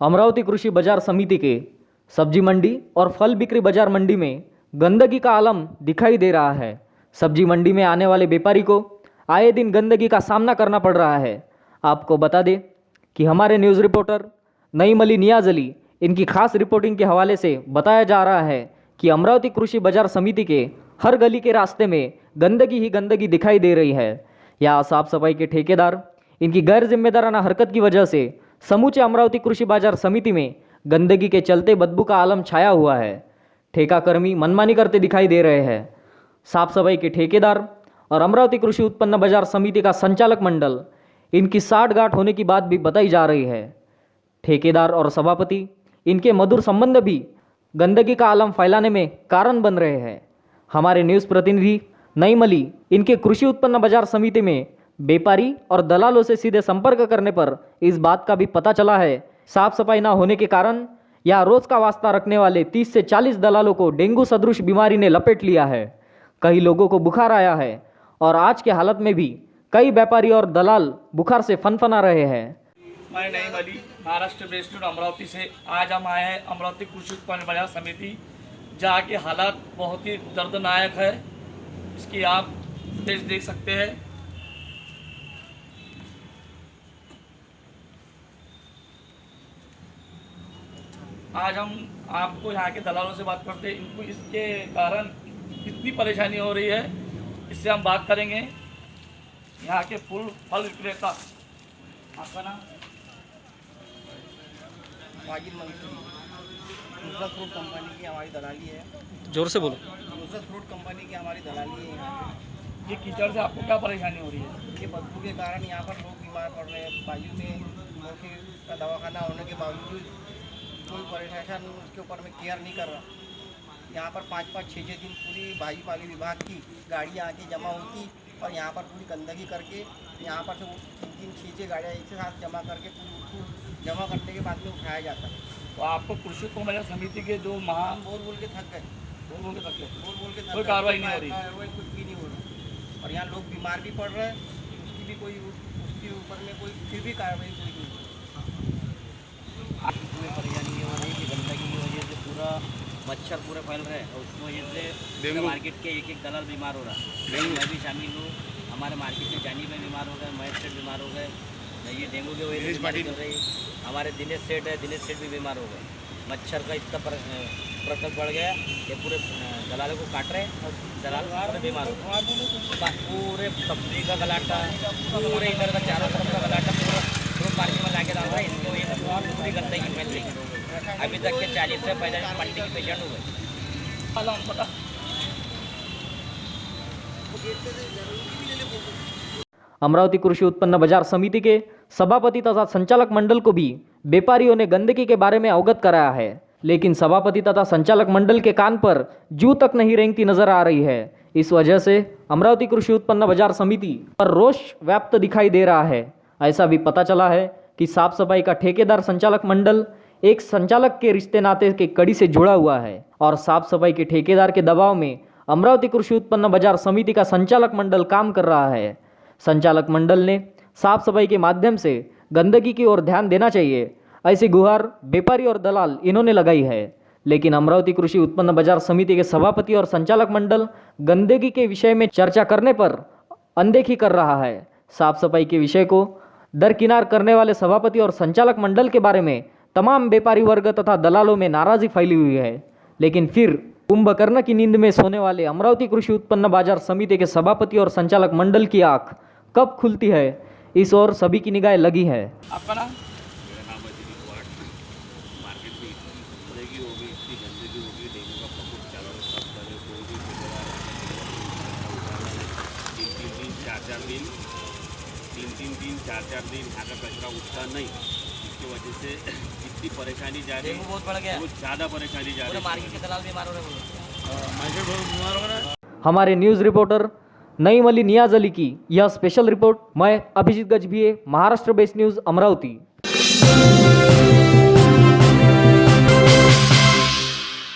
अमरावती कृषि बाजार समिति के सब्जी मंडी और फल बिक्री बाजार मंडी में गंदगी का आलम दिखाई दे रहा है। सब्जी मंडी में आने वाले व्यापारी को आए दिन गंदगी का सामना करना पड़ रहा है। आपको बता दें कि हमारे न्यूज़ रिपोर्टर नईम अली नियाज अली इनकी खास रिपोर्टिंग के हवाले से बताया जा रहा है कि अमरावती कृषि बाजार समिति के हर गली के रास्ते में गंदगी ही गंदगी दिखाई दे रही है। यहाँ साफ सफाई के ठेकेदार इनकी गैर जिम्मेदाराना हरकत की वजह से समूचे अमरावती कृषि बाजार समिति में गंदगी के चलते बदबू का आलम छाया हुआ है। ठेका कर्मी मनमानी करते दिखाई दे रहे हैं। साफ सफाई के ठेकेदार और अमरावती कृषि उत्पन्न बाजार समिति का संचालक मंडल इनकी साठगांठ होने की बात भी बताई जा रही है। ठेकेदार और सभापति इनके मधुर संबंध भी गंदगी का आलम फैलाने में कारण बन रहे हैं। हमारे न्यूज़ प्रतिनिधि नईम अली इनके कृषि उत्पन्न बाजार समिति में व्यापारी और दलालों से सीधे संपर्क करने पर इस बात का भी पता चला है। साफ सफाई न होने के कारण यहाँ रोज का वास्ता रखने वाले 30 से 40 दलालों को डेंगू सदृश बीमारी ने लपेट लिया है। कई लोगों को बुखार आया है और आज के हालत में भी कई व्यापारी और दलाल बुखार से फनफना रहे हैं। मैं नईम अली महाराष्ट्र बेस्ड अमरावती से आज हम आए हैं अमरावती कृषि उत्पन्न बाजार समिति, जहाँ के हालात बहुत ही दर्दनाक है। इसकी आप फुटेज देख सकते हैं। आज हम आपको यहाँ के दलालों से बात करते हैं, इनको इसके कारण कितनी परेशानी हो रही है इससे हम बात करेंगे। यहाँ के फल विक्रेता, आपका नाम? वाजिद मंसूरी, नुसरत फ्रूट कंपनी की हमारी दलाली है। जोर से बोलो। नुसरत फ्रूट कंपनी की हमारी दलाली है यहाँ पे। ये कीचड़ से आपको क्या परेशानी हो रही है? ये बदबू के कारण यहाँ पर लोग बीमार पड़ रहे हैं। बाजू में लोग का दवाखाना होने के बावजूद कोई प्रशासन उसके ऊपर में केयर नहीं कर रहा। यहाँ पर 5-5, 6-6 दिन पूरी भाजी विभाग की गाड़ियाँ आके जमा होती और यहाँ पर पूरी गंदगी करके यहाँ पर से 3-3, 6-6 गाड़ियाँ एक साथ जमा करके जमा करने के बाद में उठाया जाता है। तो आपको कृषि उत्पन्न बाजार समिति के जो बोल के थक गए, बोल के थक कोई कार्रवाई नहीं हो रही, कार्रवाई कुछ भी नहीं हो रही। और यहाँ लोग बीमार भी पड़ रहे हैं, उसकी भी कोई उसके ऊपर में कोई फिर भी कार्रवाई कोई नहीं हो रही। इसमें परेशानी ये हो रही है कि गंदगी की वजह से पूरा मच्छर पूरे फैल रहे हैं और उसकी वजह से मार्केट के एक दलाल बीमार हो रहा है। मैं भी शामिल हूँ। हमारे मार्केट के जानी में बीमार हो गए, महेश सेठ बीमार हो गए, ये डेंगू की वजह से बीमारी चल रही। हमारे दिनेश सेठ है, दिनेश सेठ भी बीमार हो गए। मच्छर का इतना प्रकोप बढ़ गया, ये पूरे दलालों को काट रहे हैं और दलाल पूरे बीमार हो गए। पूरे सब्जी का गलाटा, पूरे इधर का चारों तरफ का गलाटा पूरा फ्रूट मार्केट में लाके डाल रहा है। इसकी वजह से पूरी गंदगी फैल रही। अभी तक के 40 से 45 मंडी के पेशेंट हो गए। अमरावती कृषि उत्पन्न बाजार समिति के सभापति तथा संचालक मंडल को भी व्यापारियों ने गंदगी के बारे में अवगत कराया है, लेकिन सभापति तथा संचालक मंडल के कान पर जू तक नहीं रेंगती नजर आ रही है। इस वजह से अमरावती कृषि उत्पन्न बाजार समिति पर रोष व्याप्त दिखाई दे रहा है। ऐसा भी पता चला है कि साफ सफाई का ठेकेदार संचालक मंडल एक संचालक के रिश्ते नाते के कड़ी से जुड़ा हुआ है और साफ सफाई के ठेकेदार के दबाव में अमरावती कृषि उत्पन्न बाजार समिति का संचालक मंडल काम कर रहा है। संचालक मंडल ने साफ सफाई के माध्यम से गंदगी की ओर ध्यान देना चाहिए, ऐसी गुहार व्यापारी और दलाल इन्होंने लगाई है। लेकिन अमरावती कृषि उत्पन्न बाजार समिति के सभापति और संचालक मंडल गंदगी के विषय में चर्चा करने पर अनदेखी कर रहा है। साफ सफाई के विषय को दरकिनार करने वाले सभापति और संचालक मंडल के बारे में तमाम व्यापारी वर्ग तथा दलालों में नाराजगी फैली हुई है। लेकिन फिर कुंभकर्ण की नींद में सोने वाले अमरावती कृषि उत्पन्न बाजार समिति के सभापति और संचालक मंडल की आंख कब खुलती है, इस ओर सभी की निगाहें लगी है। आपका नाम? मेरा नाम अजीत वाट। मार्केट में इतनी गंदगी हो गई, इतनी गंदगी हो गई, डेंगू का प्रकोप चला हुआ। सब तरह कोई भी ठेकेदार 3-3 दिन 4-4 दिन 3-3 4-4 दिन यहाँ का कचरा उठता नहीं। इसकी वजह से इतनी परेशानी जा रही है, बहुत बढ़ गया, बहुत ज़्यादा परेशानी जा रही है। मार्केट के दलाल बीमार हो रहे हैं। मार्केट बहुत बीमार हो रहा है। हमारे न्यूज़ रिपोर्टर नईम अली नियाज अली की यह स्पेशल रिपोर्ट। मैं अभिजीत गजभिये, महाराष्ट्र बेस्ड न्यूज़ अमरावती।